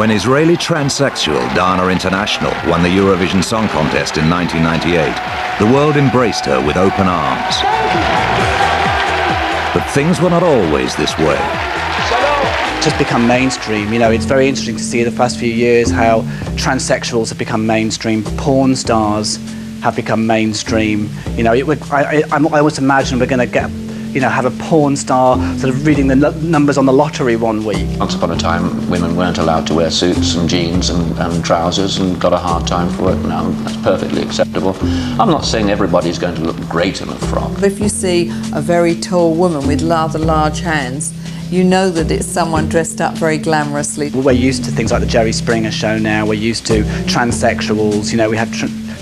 When Israeli transsexual Dana International won the Eurovision Song Contest in 1998, the world embraced her with open arms. But things were not always this way. Just become mainstream. You know, it's very interesting to see the past few years how transsexuals have become mainstream, porn stars have become mainstream. You know, I always imagine we're going to get, you know, have a porn star sort of reading the numbers on the lottery one week. Once upon a time, women weren't allowed to wear suits and jeans and trousers and got a hard time for it. Now that's perfectly acceptable. I'm not saying everybody's going to look great in a frock. If you see a very tall woman with rather large hands, you know that it's someone dressed up very glamorously. We're used to things like the Jerry Springer show now. We're used to transsexuals. You know, we have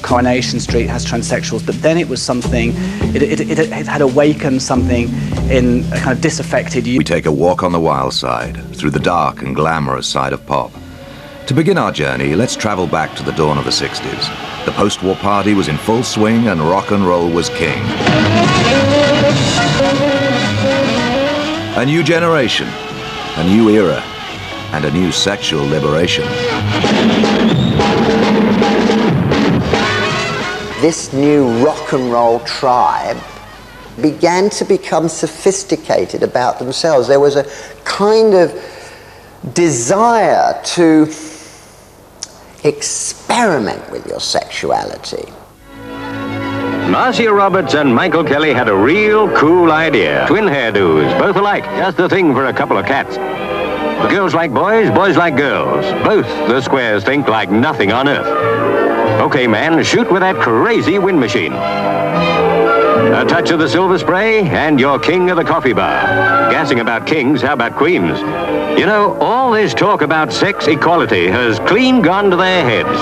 Coronation Street has transsexuals, but then it was something, it had awakened something in a kind of disaffected youth. We take a walk on the wild side, through the dark and glamorous side of pop. To begin our journey, let's travel back to the dawn of the 60s. The post-war party was in full swing and rock and roll was king. A new generation, a new era, and a new sexual liberation. This new rock and roll tribe began to become sophisticated about themselves. There was a kind of desire to experiment with your sexuality. Marcia Roberts and Michael Kelly had a real cool idea. Twin hairdos, both alike, just the thing for a couple of cats. The girls like boys, boys like girls. Both the squares think like nothing on earth. Okay, man, shoot with that crazy wind machine. A touch of the silver spray, and you're king of the coffee bar. Gassing about kings, how about queens? You know, all this talk about sex equality has clean gone to their heads.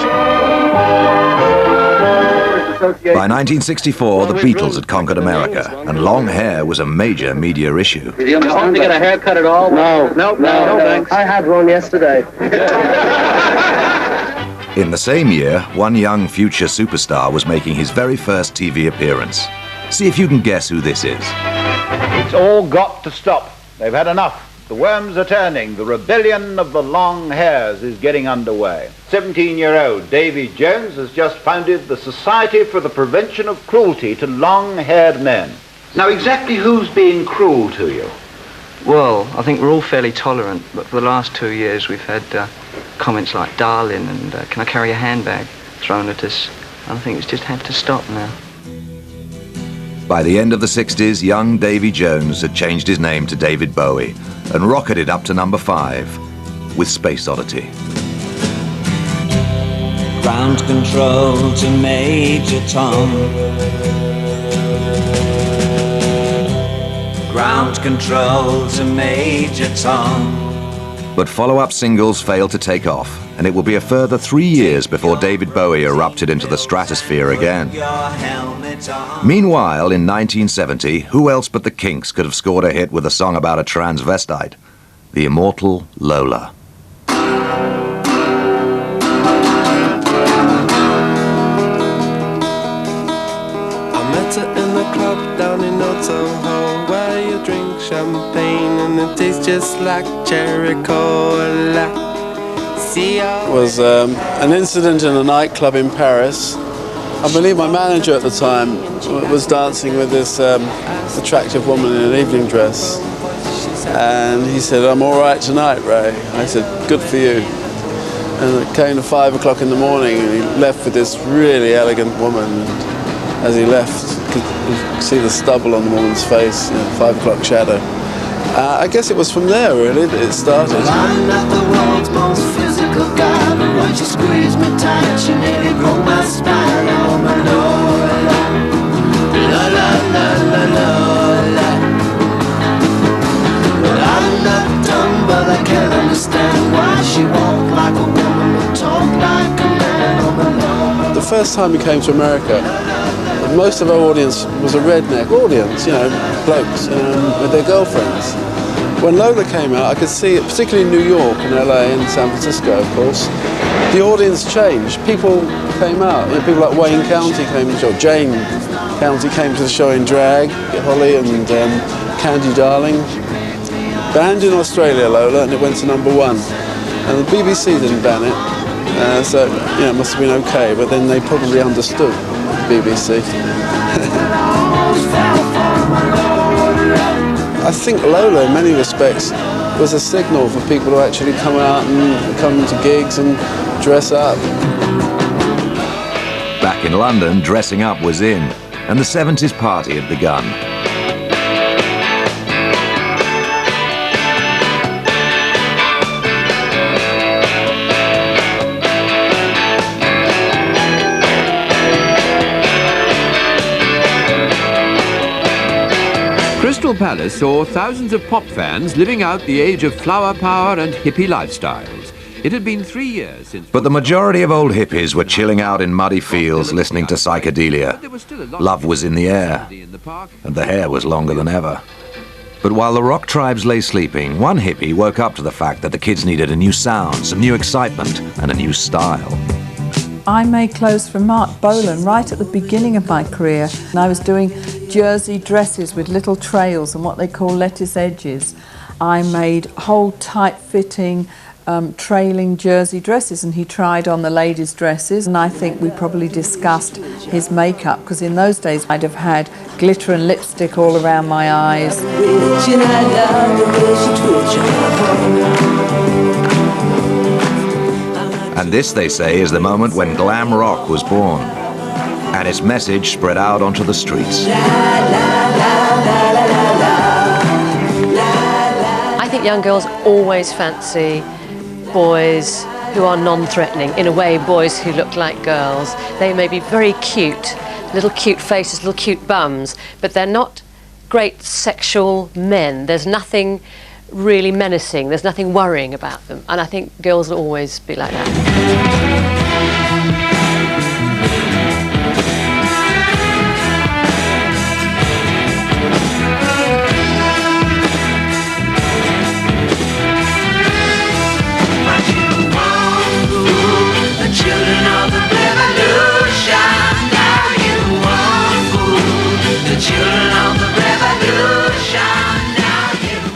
By 1964, the Beatles had conquered America, and long hair was a major media issue. Did you understand to get a haircut at all? No, thanks. I had one yesterday. In the same year, one young future superstar was making his very first TV appearance. See if you can guess who this is. It's all got to stop. They've had enough. The worms are turning. The rebellion of the long hairs is getting underway. 17-year-old Davy Jones has just founded the Society for the Prevention of Cruelty to Long-Haired Men. Now, exactly who's being cruel to you? Well, I think we're all fairly tolerant, but for the last 2 years we've had comments like darling and can I carry a handbag thrown at us. I think it's just had to stop now. By the end of the 60s, young Davy Jones had changed his name to David Bowie and rocketed up to number 5 with Space Oddity. Ground control to Major Tom. Ground control to Major Tom. But follow-up singles failed to take off, and it will be a further 3 years before David Bowie erupted into the stratosphere again. Meanwhile, in 1970, who else but the Kinks could have scored a hit with a song about a transvestite? The immortal Lola. I met her in the club down in Old Soho, where you drink champagne and it tastes just like cherry cola. It was an incident in a nightclub in Paris. I believe my manager at the time was dancing with this attractive woman in an evening dress. And he said, "I'm all right tonight, Ray." I said, "Good for you." And it came to 5 o'clock in the morning and he left with this really elegant woman. And as he left, you could see the stubble on the woman's face, 5 o'clock shadow. I guess it was from there, really, that it started. I'm not the world's most physical guy, but when she squeezed me tight, she nearly broke my spine. Oh, my Lola, Lola, Lola, Lola. Well, I'm not dumb, but I can't understand why she walked like a woman but talked like a man. Oh, my Lola. The first time we came to America, most of our audience was a redneck audience, blokes with their girlfriends. When Lola came out, I could see it, particularly in New York and LA and San Francisco, of course. The audience changed. People came out. People like Wayne County came to the show. Jane County came to the show in drag, Holly and Candy Darling. Banned in Australia, Lola, and it went to number 1. And the BBC didn't ban it, so it must have been okay, but then they probably understood the BBC. I think Lola, in many respects, was a signal for people to actually come out and come to gigs and dress up. Back in London, dressing up was in, and the 70s party had begun. Crystal Palace saw thousands of pop fans living out the age of flower power and hippie lifestyles. It had been 3 years since... But the majority of old hippies were chilling out in muddy fields listening to psychedelia. Love was in the air, and the hair was longer than ever. But while the rock tribes lay sleeping, one hippie woke up to the fact that the kids needed a new sound, some new excitement, and a new style. I made clothes for Mark Bolan right at the beginning of my career, and I was doing jersey dresses with little trails and what they call lettuce edges. I made whole tight-fitting, trailing jersey dresses, and he tried on the ladies' dresses, and I think we probably discussed his makeup, because in those days I'd have had glitter and lipstick all around my eyes. And this, they say, is the moment when glam rock was born, and its message spread out onto the streets. I think young girls always fancy boys who are non-threatening. In a way, boys who look like girls. They may be very cute, little cute faces, little cute bums, but they're not great sexual men. There's nothing really menacing, there's nothing worrying about them, and I think girls will always be like that.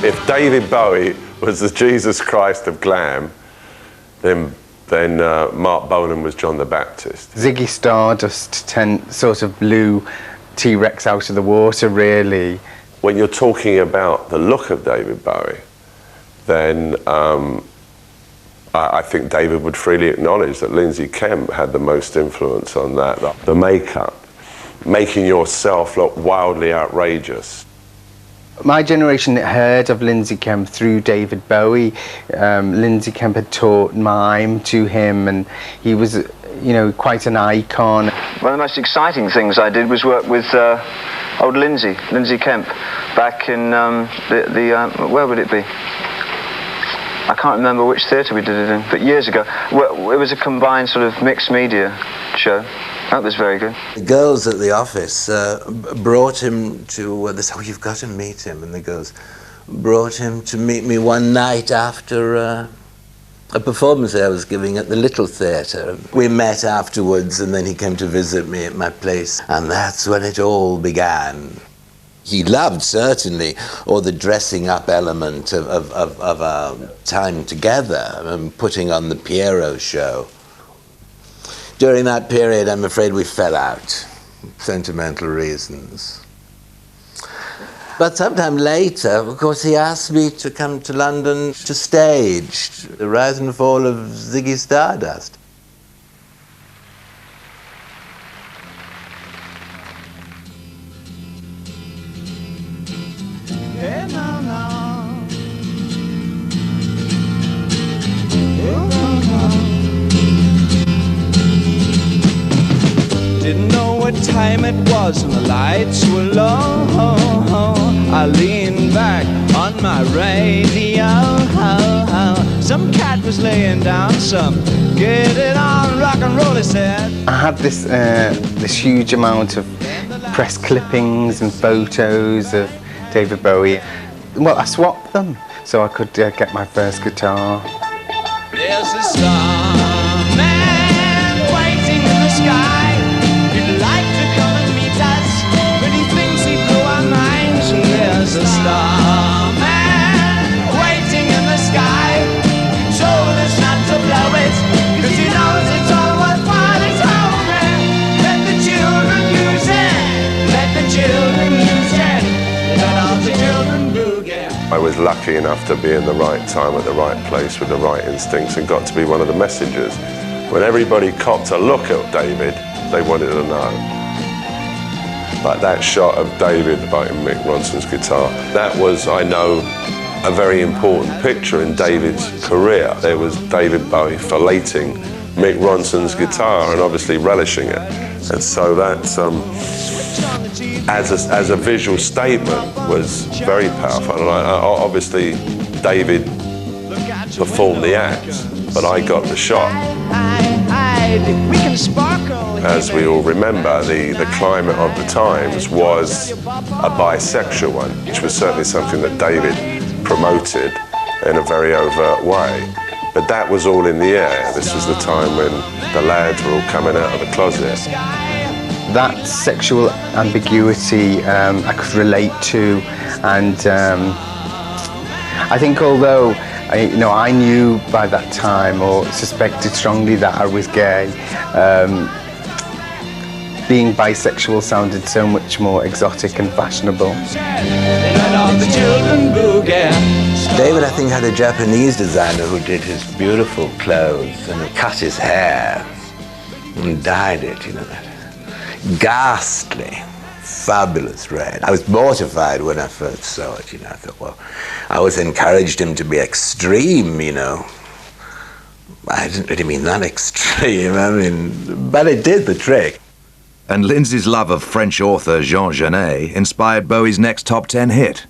If David Bowie was the Jesus Christ of glam, then Mark Bolan was John the Baptist. Ziggy Stardust sort of blew T-Rex out of the water, really. When you're talking about the look of David Bowie, then I think David would freely acknowledge that Lindsay Kemp had the most influence on that. The makeup, making yourself look wildly outrageous. My generation heard of Lindsay Kemp through David Bowie. Lindsay Kemp had taught mime to him, and he was, quite an icon. One of the most exciting things I did was work with old Lindsay Kemp, back in where would it be? I can't remember which theatre we did it in, but years ago. It was a combined sort of mixed media show. That was very good. The girls at the office brought him to, they said, "Oh, you've got to meet him," and the girls brought him to meet me one night after a performance I was giving at the Little Theatre. We met afterwards, and then he came to visit me at my place, and that's when it all began. He loved, certainly, all the dressing up element of our time together, and putting on the Pierrot show. During that period, I'm afraid we fell out, sentimental reasons. But sometime later, of course, he asked me to come to London to stage the rise and fall of Ziggy Stardust. Hey, no, no. Didn't know what time it was and the lights were low. I leaned back on my radio. Some cat was laying down some "Get it on, rock and roll," he said. I had this huge amount of press clippings and photos of David Bowie. Well, I swapped them so I could get my first guitar. There's a starman waiting in the sky. He'd like to come and meet us, but he thinks he'd blow our minds. And there's a starman waiting in the sky. He told us not was lucky enough to be in the right time at the right place with the right instincts and got to be one of the messengers. When everybody copped a look at David, they wanted to know. Like that shot of David biting Mick Ronson's guitar, that was, I know, a very important picture in David's career. There was David Bowie filleting Mick Ronson's guitar and obviously relishing it. And so that, as a visual statement, was very powerful. And obviously, David performed the act, but I got the shot. As we all remember, the climate of the times was a bisexual one, which was certainly something that David promoted in a very overt way. But that was all in the air. This was the time when the lads were all coming out of the closet. That sexual ambiguity I could relate to, and I think although I knew by that time, or suspected strongly, that I was gay, being bisexual sounded so much more exotic and fashionable. David, I think, had a Japanese designer who did his beautiful clothes and cut his hair and dyed it, that ghastly, fabulous red. I was mortified when I first saw it, I thought, well, I always encouraged him to be extreme, I didn't really mean that extreme, but it did the trick. And Lindsay's love of French author Jean Genet inspired Bowie's next top 10 hit.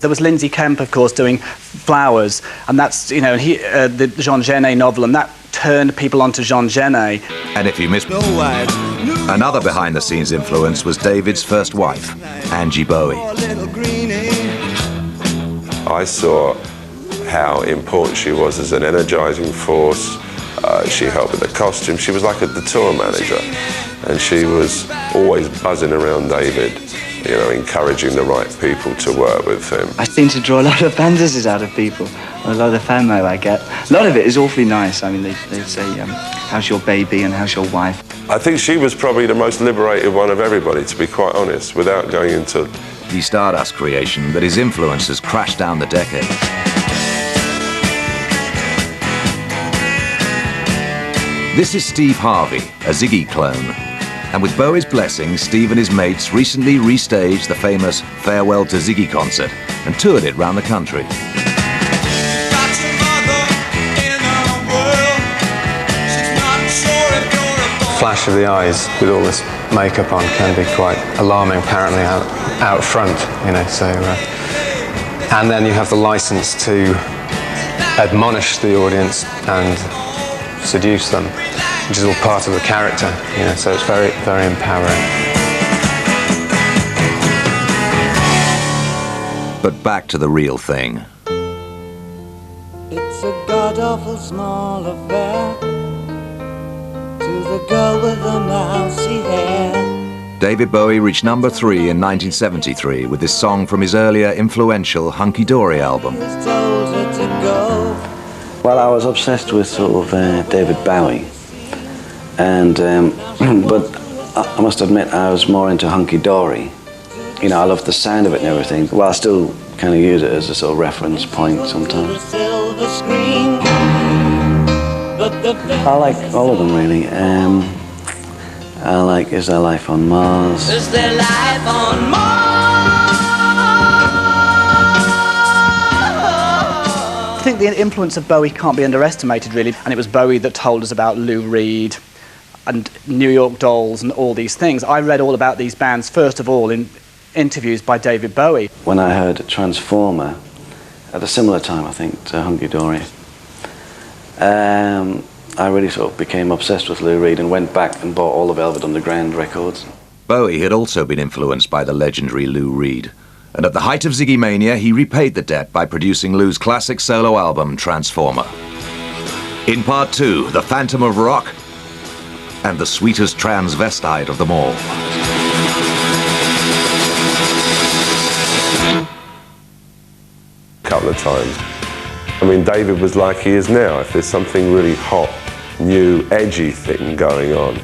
There was Lindsay Kemp, of course, doing Flowers, and that's, the Jean Genet novel, and that turned people onto Jean Genet. And if you missed another behind-the-scenes influence was David's first wife, Angie Bowie. I saw how important she was as an energizing force. She helped with the costume. She was like the tour manager, and she was always buzzing around David, encouraging the right people to work with him. I seem to draw a lot of fantasies out of people, a lot of the fan mail I get. A lot of it is awfully nice. I mean, they say, how's your baby and how's your wife? I think she was probably the most liberated one of everybody, to be quite honest, without going into the Stardust creation, but his influence has crashed down the decades. This is Steve Harvey, a Ziggy clone. And with Bowie's blessing, Steve and his mates recently restaged the famous Farewell to Ziggy concert and toured it round the country. Flash of the eyes with all this makeup on can be quite alarming, apparently, out front, and then you have the license to admonish the audience and seduce them, which is all part of the character, so it's very, very empowering. But back to the real thing. It's a god-awful small affair to the girl with the mousy hair. David Bowie reached number 3 in 1973 with this song from his earlier influential Hunky Dory album. Well, I was obsessed with sort of David Bowie, and but I must admit I was more into Hunky Dory. I loved the sound of it and everything. Well, I still kind of use it as a sort of reference point sometimes. I like all of them really. I like Is There Life on Mars? Is there life on Mars? I think the influence of Bowie can't be underestimated, really. And it was Bowie that told us about Lou Reed and New York Dolls and all these things. I read all about these bands, first of all, in interviews by David Bowie. When I heard Transformer, at a similar time, I think, to Hunky Dory, I really sort of became obsessed with Lou Reed and went back and bought all the Velvet Underground records. Bowie had also been influenced by the legendary Lou Reed. And at the height of Ziggy Mania, he repaid the debt by producing Lou's classic solo album, Transformer. In part 2, The Phantom of Rock and the sweetest transvestite of them all. A couple of times. I mean, David was like he is now. If there's something really hot, new, edgy thing going on,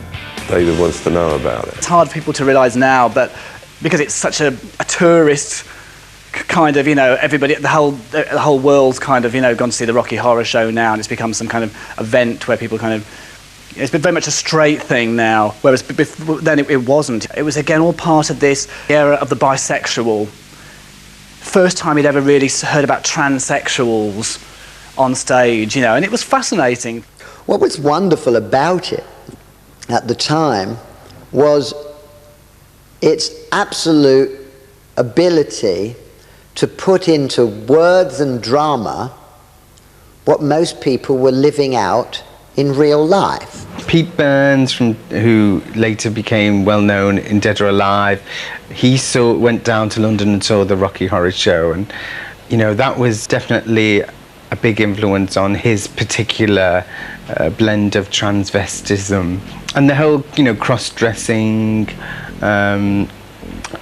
David wants to know about it. It's hard for people to realise now, but because it's such a tourist kind of, you know, everybody, the whole world's kind of, you know, gone to see the Rocky Horror Show now, and it's become some kind of event where people kind of, it's been very much a straight thing now, whereas then it wasn't. It was again all part of this era of the bisexual. First time you'd ever really heard about transsexuals on stage, you know, and it was fascinating. What was wonderful about it at the time was its absolute ability to put into words and drama what most people were living out in real life. Pete Burns, who later became well known in Dead or Alive, he went down to London and saw the Rocky Horror Show, and you know, that was definitely a big influence on his particular blend of transvestism and the whole, you know, cross-dressing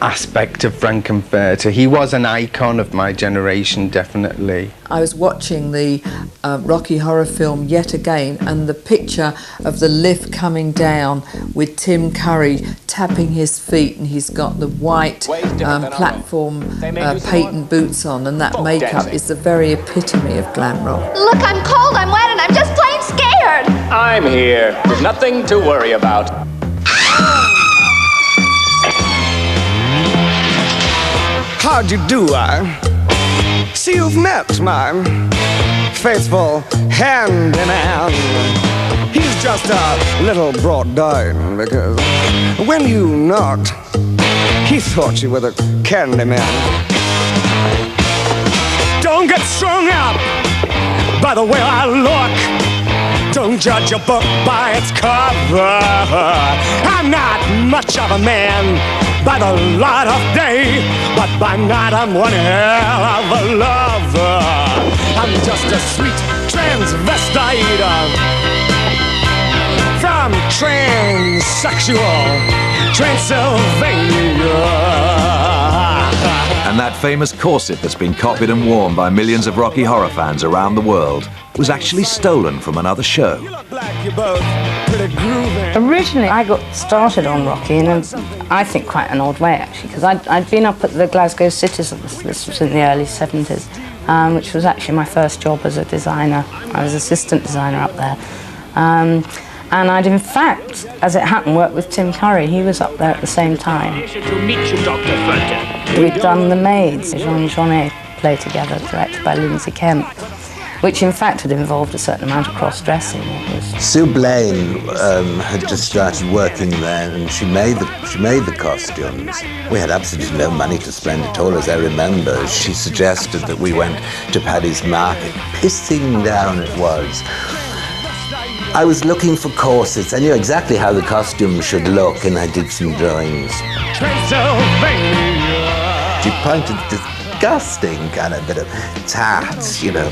aspect of Frankenfurter. He was an icon of my generation, definitely. I was watching the Rocky Horror film yet again, and the picture of the lift coming down with Tim Curry tapping his feet, and he's got the white platform patent boots on, and that makeup is the very epitome of glam rock. Look, I'm cold, I'm wet, and I'm just plain scared. I'm here. There's nothing to worry about. How'd you do, I see you've met my faithful handyman. He's just a little brought down because when you knocked, he thought you were the candy man. Don't get strung up by the way I look. Don't judge a book by its cover. I'm not much of a man by the light of day, but by night I'm one hell of a lover. I'm just a sweet transvestite from transsexual Transylvania. And that famous corset that's been copied and worn by millions of Rocky Horror fans around the world was actually stolen from another show. Originally, I got started on Rocky in I think quite an odd way, actually, because I'd been up at the Glasgow Citizens. This was in the early 70s, which was actually my first job as a designer. I was assistant designer up there. And I'd, in fact, as it happened, worked with Tim Curry. He was up there at the same time. We'd done The Maids, Jean and Jeanette play together, directed by Lindsay Kemp, which in fact had involved a certain amount of cross-dressing. Sue Blaine had just started working there, and she made the costumes. We had absolutely no money to spend at all, as I remember. She suggested that we went to Paddy's Market. Pissing down it was. I was looking for corsets. I knew exactly how the costume should look, and I did some drawings. She pointed disgusting kind of bit of tat, you know,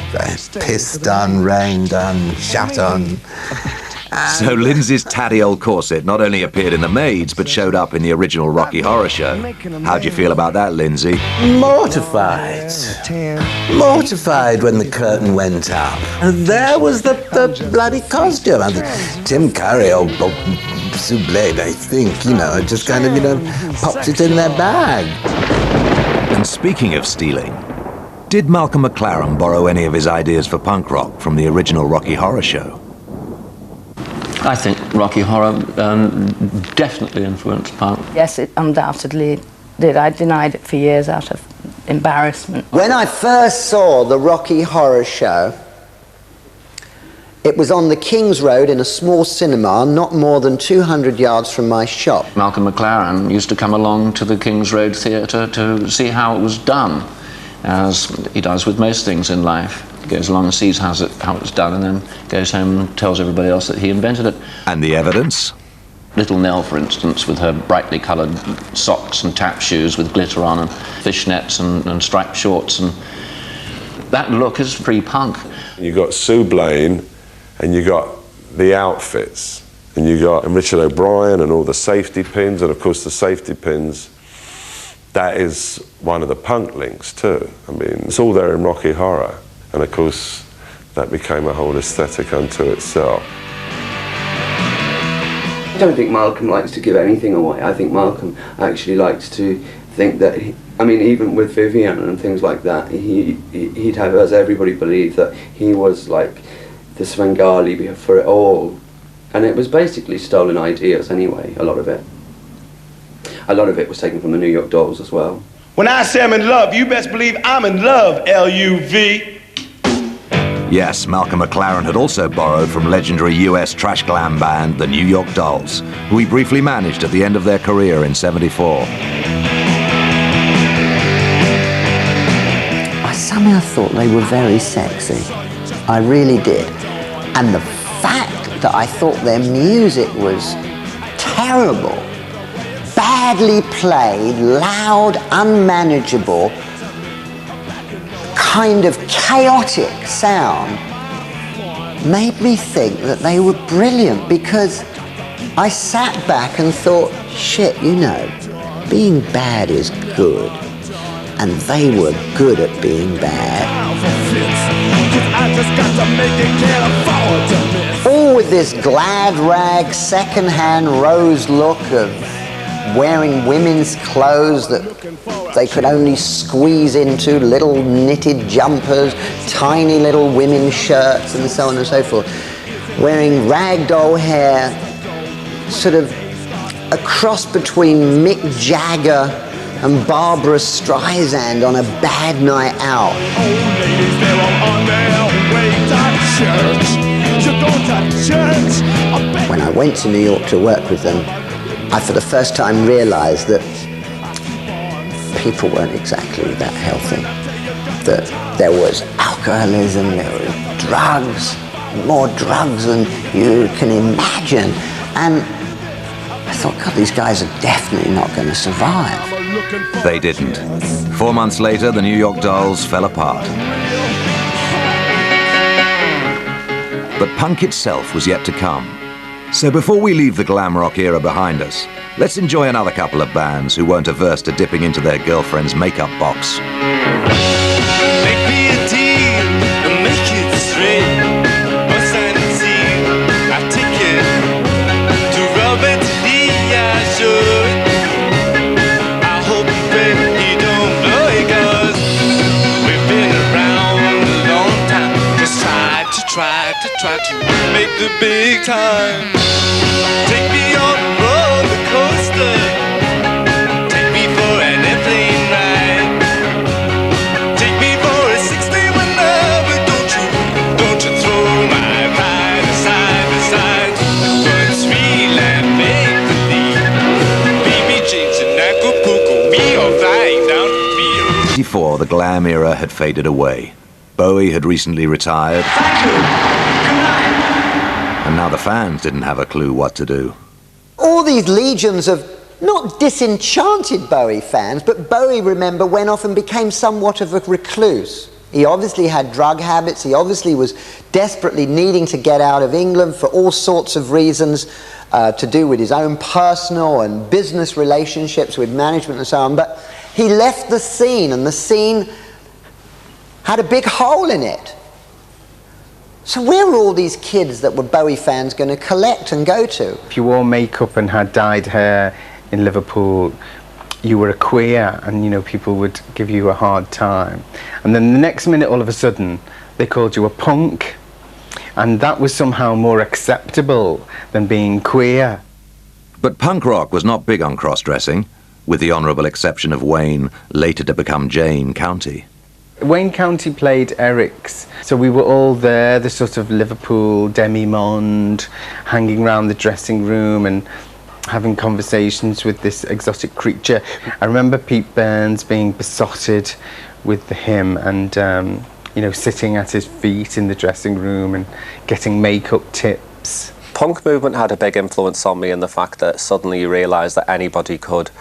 pissed on, rained on, shat on. So Lindsay's tatty old corset not only appeared in The Maids, but showed up in the original Rocky Horror Show. How'd you feel about that, Lindsay? Mortified. Mortified when the curtain went up. And there was the bloody costume. And Tim Curry, old Sue Blaine, I think, you know, just kind of, you know, popped it in their bag. And speaking of stealing, did Malcolm McLaren borrow any of his ideas for punk rock from the original Rocky Horror Show? I think Rocky Horror definitely influenced punk. Yes, it undoubtedly did. I denied it for years out of embarrassment. When I first saw the Rocky Horror Show, it was on the King's Road in a small cinema, not more than 200 yards from my shop. Malcolm McLaren used to come along to the King's Road Theatre to see how it was done, as he does with most things in life. He goes along and sees how it's done, and then goes home and tells everybody else that he invented it. And the evidence? Little Nell, for instance, with her brightly coloured socks and tap shoes with glitter on, and fishnets and striped shorts, and that look is pre-punk. You got Sue Blaine, and you got the outfits, and you got Richard O'Brien and all the safety pins, and of course the safety pins, that is one of the punk links too. I mean, it's all there in Rocky Horror, and of course that became a whole aesthetic unto itself. I don't think Malcolm likes to give anything away. I think Malcolm actually likes to think that, even with Vivian and things like that, he'd have us, everybody believe that he was like the Svengali for it all. And it was basically stolen ideas anyway, a lot of it. A lot of it was taken from the New York Dolls as well. When I say I'm in love, you best believe I'm in love, L-U-V. Yes, Malcolm McLaren had also borrowed from legendary US trash glam band, the New York Dolls, who he briefly managed at the end of their career in '74. I somehow thought they were very sexy. I really did. And the fact that I thought their music was terrible, badly played, loud, unmanageable, kind of chaotic sound, made me think that they were brilliant, because I sat back and thought, shit, being bad is good. And they were good at being bad. All with this glad rag, second-hand rose look of wearing women's clothes that they could only squeeze into, little knitted jumpers, tiny little women's shirts, and so on and so forth. Wearing ragdoll hair, sort of a cross between Mick Jagger and Barbara Streisand on a bad night out. When I went to New York to work with them, I for the first time realized that people weren't exactly that healthy. That there was alcoholism, there were drugs, more drugs than you can imagine. And I thought, God, these guys are definitely not going to survive. They didn't. 4 months later, the New York Dolls fell apart. But punk itself was yet to come. So before we leave the glam rock era behind us, let's enjoy another couple of bands who weren't averse to dipping into their girlfriend's makeup box. Make me a deal and make it straight. Must I see? I take it to Robert Lee. I should. I hope that you don't blow it, 'cause we've been around a long time. Just try to make the big time. Take me on a roller coaster. Take me for an airplane ride. Take me for a 6-day winner, but don't you throw my pride aside. What's real and make believe? Baby James and Acapulco, we are flying down to Rio. 1984, the glam era had faded away. Bowie had recently retired. And now the fans didn't have a clue what to do. All these legions of not disenchanted Bowie fans, but Bowie, remember, went off and became somewhat of a recluse. He obviously had drug habits. He obviously was desperately needing to get out of England for all sorts of reasons to do with his own personal and business relationships with management and so on. But he left the scene, and the scene had a big hole in it. So where were all these kids that were Bowie fans going to collect and go to? If you wore makeup and had dyed hair in Liverpool, you were a queer, and people would give you a hard time. And then the next minute, all of a sudden, they called you a punk, and that was somehow more acceptable than being queer. But punk rock was not big on cross-dressing, with the honourable exception of Wayne, later to become Jane County. Wayne County played Eric's, so we were all there, the sort of Liverpool demi-monde, hanging around the dressing room and having conversations with this exotic creature. I remember Pete Burns being besotted with him and, sitting at his feet in the dressing room and getting makeup tips. Punk movement had a big influence on me in the fact that suddenly you realise that anybody could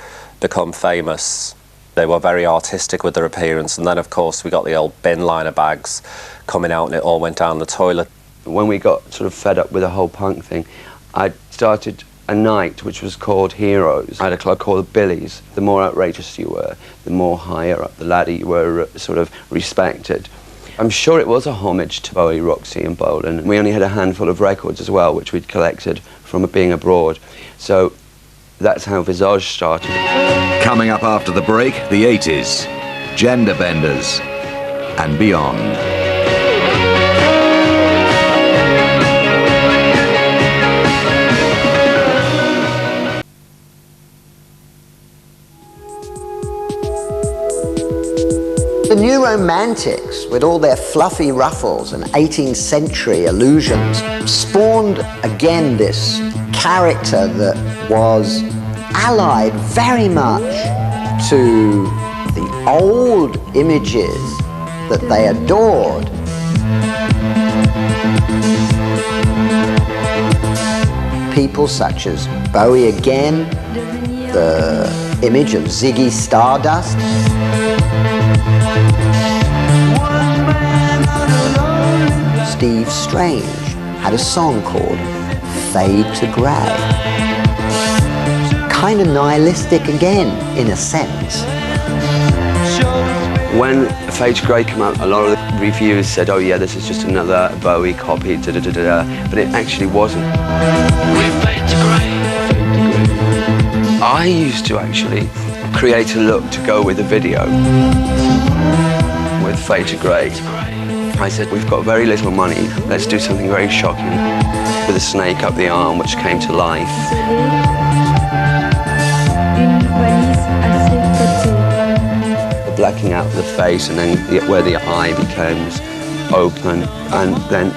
become famous. They were very artistic with their appearance, and then of course we got the old bin liner bags coming out and it all went down the toilet. When we got sort of fed up with the whole punk thing, I started a night which was called Heroes. I had a club called Billy's. The more outrageous you were, the more higher up the ladder you were sort of respected. I'm sure it was a homage to Bowie, Roxy and Bolan. We only had a handful of records as well, which we'd collected from being abroad. So that's how Visage started. Coming up after the break, the 80s, gender benders, and beyond. The New Romantics, with all their fluffy ruffles and 18th century illusions, spawned again this character that was allied very much to the old images that they adored. People such as Bowie again, the image of Ziggy Stardust. Steve Strange had a song called Fade to Grey. Kind of nihilistic again, in a sense. When Fade to Grey came out, a lot of the reviewers said, oh yeah, this is just another Bowie copy, but it actually wasn't. I used to actually create a look to go with the video with Fade to Grey. I said, we've got very little money, let's do something very shocking with a snake up the arm which came to life. The blacking out of the face and then where the eye becomes open and then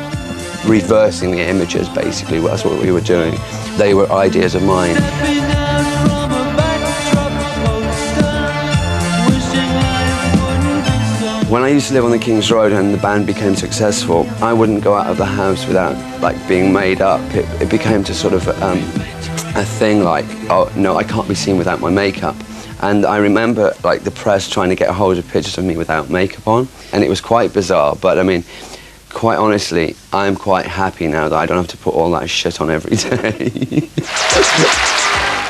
reversing the images basically, that's what we were doing. They were ideas of mine. When I used to live on the King's Road and the band became successful, I wouldn't go out of the house without being made up. It became to sort of a thing like, oh no, I can't be seen without my makeup. And I remember the press trying to get a hold of pictures of me without makeup on, and it was quite bizarre. But I mean, quite honestly, I'm quite happy now that I don't have to put all that shit on every day.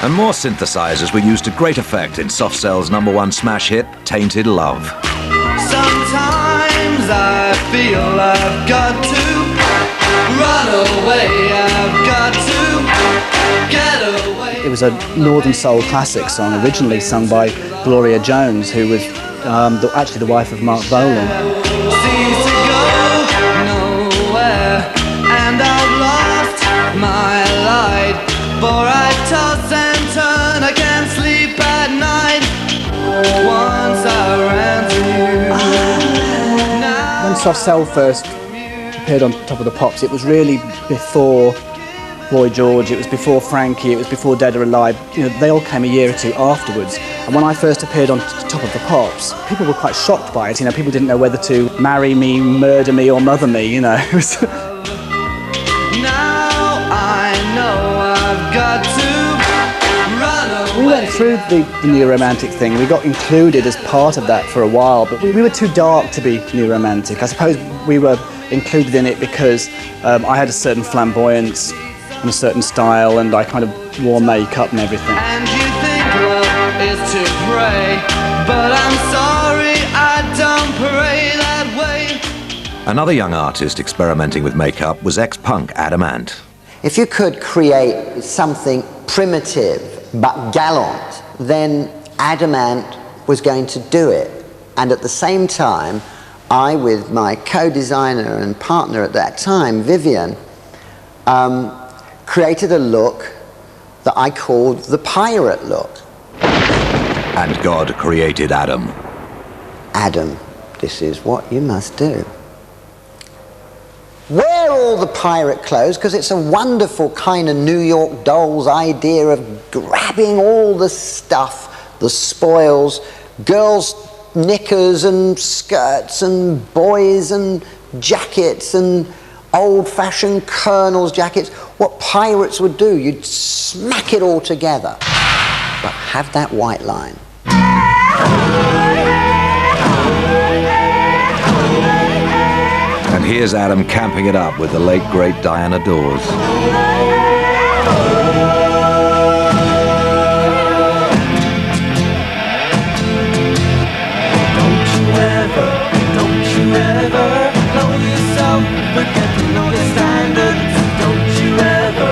And more synthesizers were used to great effect in Soft Cell's #1 smash hit, Tainted Love. Sometimes I feel I've got to run away, I've got to get away. It was a Northern Soul classic song, originally sung by Gloria Jones, who was actually the wife of Mark Bolan. Seems to go nowhere, and I've lost my light, for I toss and turn, I can't sleep at night. Once I ran to you. When Soft Cell first appeared on Top of the Pops, it was really before Boy George, it was before Frankie, it was before Dead or Alive. You know, they all came a year or two afterwards. And when I first appeared on Top of the Pops, people were quite shocked by it. You know, people didn't know whether to marry me, murder me, or mother me, you know. Now I know I've got to run away. We went through the New Romantic thing. We got included as part of that for a while, but we were too dark to be New Romantic. I suppose we were included in it because I had a certain flamboyance and a certain style, and I kind of wore makeup and everything. And you think love is to pray, but I'm sorry, I don't pray that way. Another young artist experimenting with makeup was ex-punk Adam Ant. If you could create something primitive but gallant, then Adam Ant was going to do it. And at the same time, I, with my co-designer and partner at that time, Vivian, created a look that I called the pirate look. And God created Adam. Adam, this is what you must do. Wear all the pirate clothes, because it's a wonderful kind of New York Dolls idea of grabbing all the stuff, the spoils, girls' knickers and skirts and boys and jackets and old-fashioned colonel's jackets. What pirates would do, you'd smack it all together, but have that white line. And here's Adam camping it up with the late, great Diana Dawes. Don't you ever know yourself, forget to know your standards. Don't you ever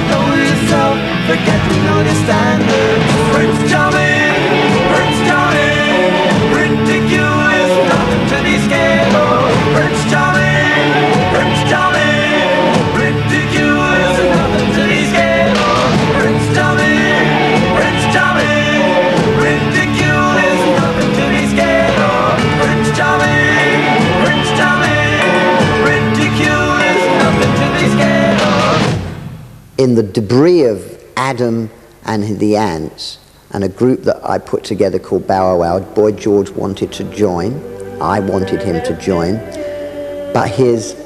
know yourself. in the debris of Adam and the Ants, and a group that I put together called Bow Wow, Boy George wanted to join. I wanted him to join, but his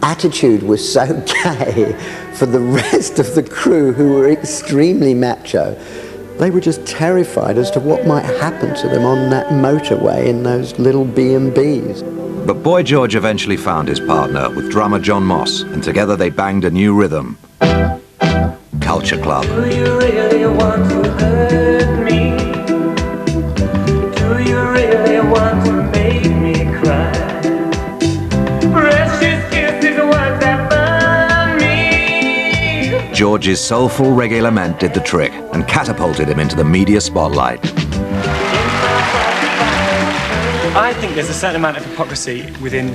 attitude was so gay for the rest of the crew, who were extremely macho. They were just terrified as to what might happen to them on that motorway in those little B&Bs. But Boy George eventually found his partner with drummer John Moss, and together they banged a new rhythm. Culture Club. Do you really want to hurt me? Do you really want to make me cry? Precious kisses, words that burn me. George's soulful reggae lament did the trick and catapulted him into the media spotlight. I think there's a certain amount of hypocrisy within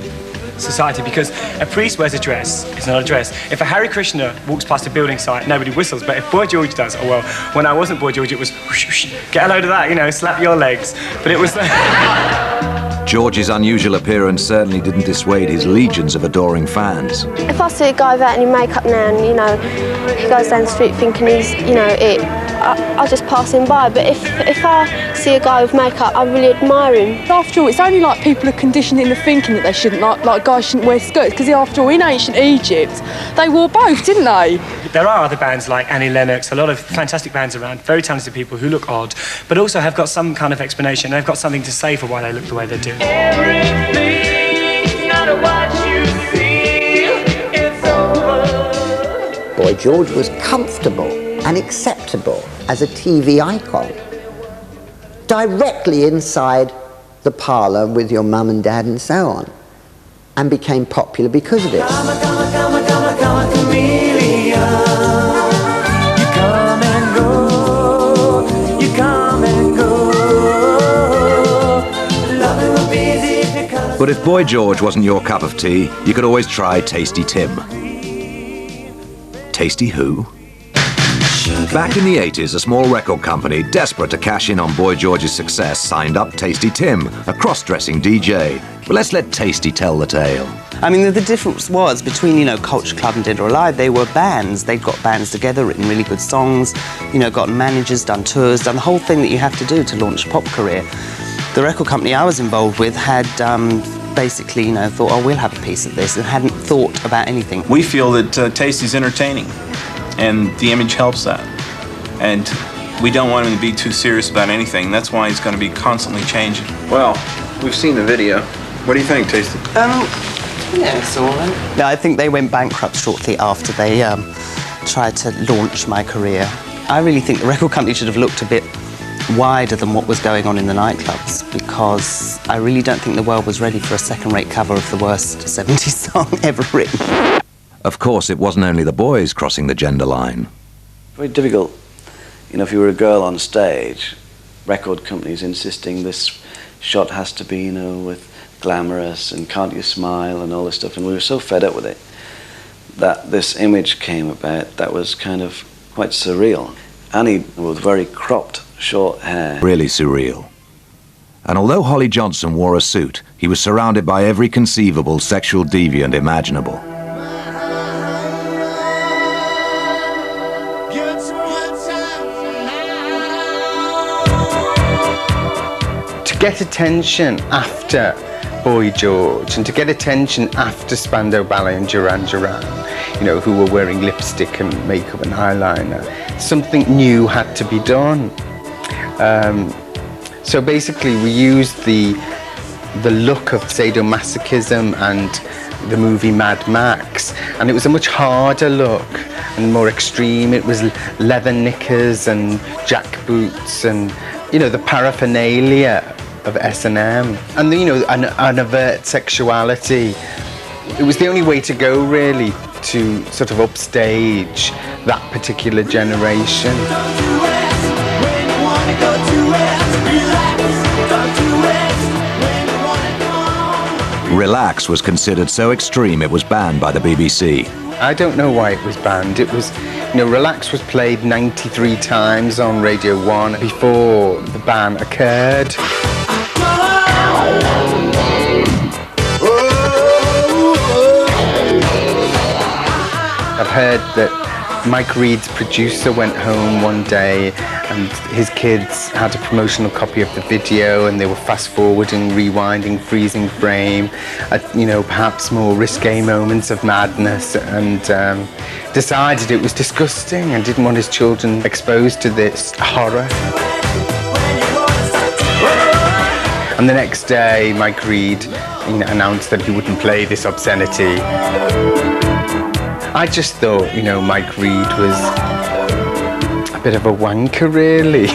society, because a priest wears a dress, it's not a dress. If a Hare Krishna walks past a building site, nobody whistles, but if Boy George does, oh well, when I wasn't Boy George, it was whoosh, whoosh, get a load of that, you know, slap your legs. But it was... George's unusual appearance certainly didn't dissuade his legions of adoring fans. If I see a guy without any makeup now and, you know, he goes down the street thinking he's, you know, I'll just pass him by. But if I see a guy with makeup, I really admire him. After all, it's only like people are conditioned into thinking that they shouldn't, like guys shouldn't wear skirts, because after all, in ancient Egypt, they wore both, didn't they? There are other bands like Annie Lennox, a lot of fantastic bands around, very talented people who look odd, but also have got some kind of explanation. They've got something to say for why they look the way they do. Everything's not what you see, it's over. Boy George was comfortable and acceptable as a TV icon. Directly inside the parlour with your mum and dad and so on, and became popular because of it. Come a chameleon. You come and go, you come and go. Loving will be easy if you come. But if Boy George wasn't your cup of tea, you could always try Tasty Tim. Tasty who? Back in the 80s, a small record company, desperate to cash in on Boy George's success, signed up Tasty Tim, a cross-dressing DJ. But let's let Tasty tell the tale. I mean, the difference was between, you know, Culture Club and Dead or Alive, they were bands. They'd got bands together, written really good songs, you know, gotten managers, done tours, done the whole thing that you have to do to launch a pop career. The record company I was involved with had basically, you know, thought, oh, we'll have a piece of this, and hadn't thought about anything. We feel that Tasty's entertaining, and the image helps that. And we don't want him to be too serious about anything. That's why he's going to be constantly changing. Well, we've seen the video. What do you think, Tasty? Yeah, it's all right. No, I think they went bankrupt shortly after they tried to launch my career. I really think the record company should have looked a bit wider than what was going on in the nightclubs, because I really don't think the world was ready for a second-rate cover of the worst 70s song ever written. Of course, it wasn't only the boys crossing the gender line. Very difficult. You know, if you were a girl on stage, record companies insisting this shot has to be, you know, with glamorous and can't you smile and all this stuff, and we were so fed up with it that this image came about that was kind of quite surreal. Annie with very cropped, short hair. Really surreal. And although Holly Johnson wore a suit, he was surrounded by every conceivable sexual deviant imaginable. To get attention after Boy George, and to get attention after Spandau Ballet and Duran Duran, you know, who were wearing lipstick and makeup and eyeliner, something new had to be done. So basically we used the look of sadomasochism and the movie Mad Max, and it was a much harder look and more extreme. It was leather knickers and jack boots and, you know, the paraphernalia of S&M, and you know, an overt sexuality. It was the only way to go, really, to sort of upstage that particular generation. Relax was considered so extreme it was banned by the BBC. I don't know why it was banned. It was, you know, Relax was played 93 times on Radio 1 before the ban occurred. I've heard that Mike Reed's producer went home one day and his kids had a promotional copy of the video and they were fast forwarding, rewinding, freezing frame at, you know, perhaps more risque moments of madness, and decided it was disgusting and didn't want his children exposed to this horror. And the next day, Mike Reed announced that he wouldn't play this obscenity. I just thought, you know, Mike Reed was a bit of a wanker, really.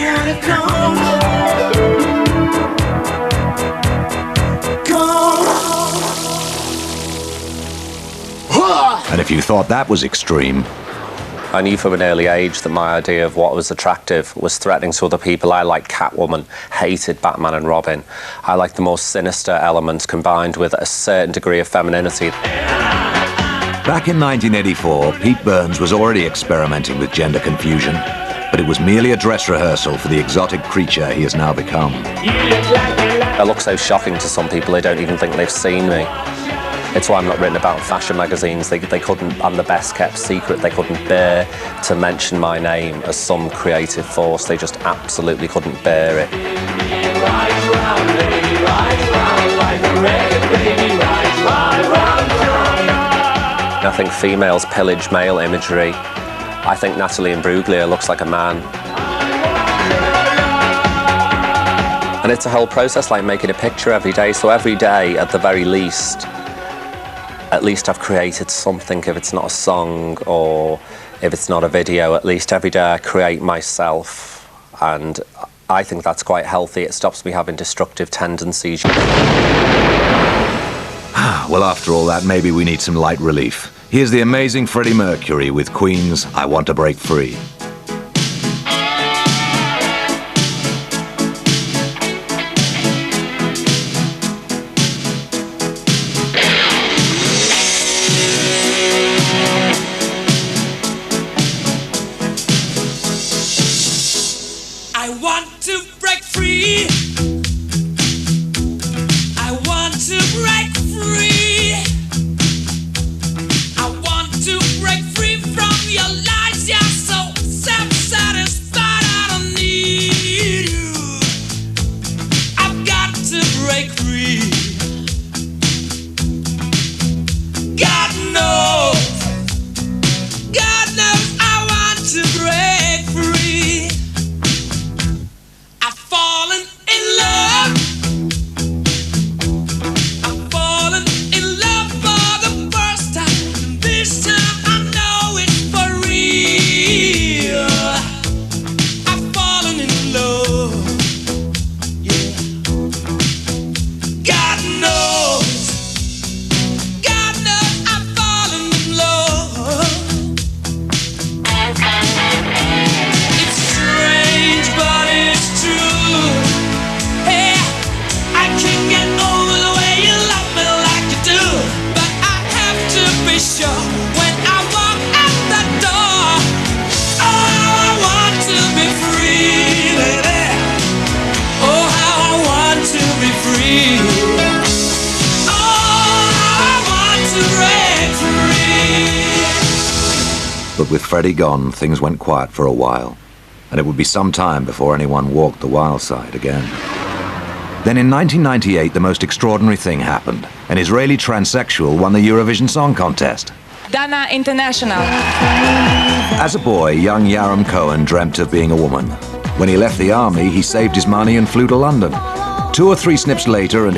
And if you thought that was extreme, I knew from an early age that my idea of what was attractive was threatening to other people. I liked Catwoman, hated Batman and Robin. I liked the more sinister elements combined with a certain degree of femininity. Back in 1984, Pete Burns was already experimenting with gender confusion, but it was merely a dress rehearsal for the exotic creature he has now become. I look so shocking to some people, they don't even think they've seen me. It's why I'm not written about in fashion magazines. They couldn't, I'm the best kept secret. They couldn't bear to mention my name as some creative force. They just absolutely couldn't bear it. I think females pillage male imagery. I think Natalie Imbruglia looks like a man. And it's a whole process like making a picture every day. So every day, at the very least, at least I've created something. If it's not a song or if it's not a video, at least every day I create myself. And I think that's quite healthy. It stops me having destructive tendencies. Well, after all that, maybe we need some light relief. Here's the amazing Freddie Mercury with Queen's I Want to Break Free. I want to break free. I want to break free. I want to break free from your lies. You're so self-satisfied. I don't need you. I've got to break free. God knows I want to break free. I've fallen in love. I've fallen in love for the first time. This time I know it's for real. I've fallen in love. Yeah. God knows I've fallen in love. It's strange, but it's true. Hey, I can't get over the way you love me like you do. But I have to be sure when I walk out the door. Oh, I want to be free, baby. Oh, how I want to be free. Oh, how I want to break free. But with Freddie gone, things went quiet for a while, and it would be some time before anyone walked the wild side again. Then in 1998, the most extraordinary thing happened. An Israeli transsexual won the Eurovision Song Contest. Dana International. As a boy, young Yaram Cohen dreamt of being a woman. When he left the army, he saved his money and flew to London. 2 or 3 snips later, and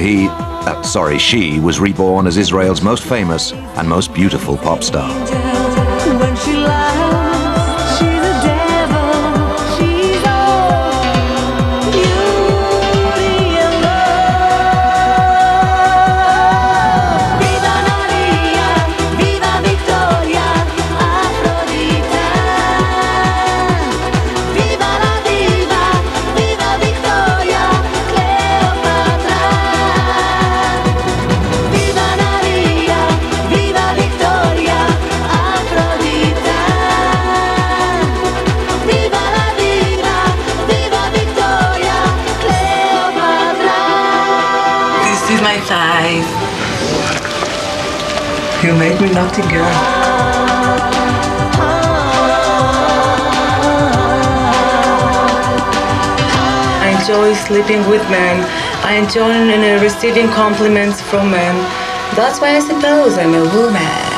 she was reborn as Israel's most famous and most beautiful pop star. When she laughs, she's a devil. She's all beauty and love. Viva Maria, viva Victoria, Aphrodite. Viva la diva, viva Victoria, Cleopatra. Viva Maria, viva Victoria, Aphrodite. Viva la diva, viva Victoria, Cleopatra. This is my size. You make me naughty girl. enjoy sleeping with men. I enjoy receiving compliments from men. That's why I suppose I'm a woman.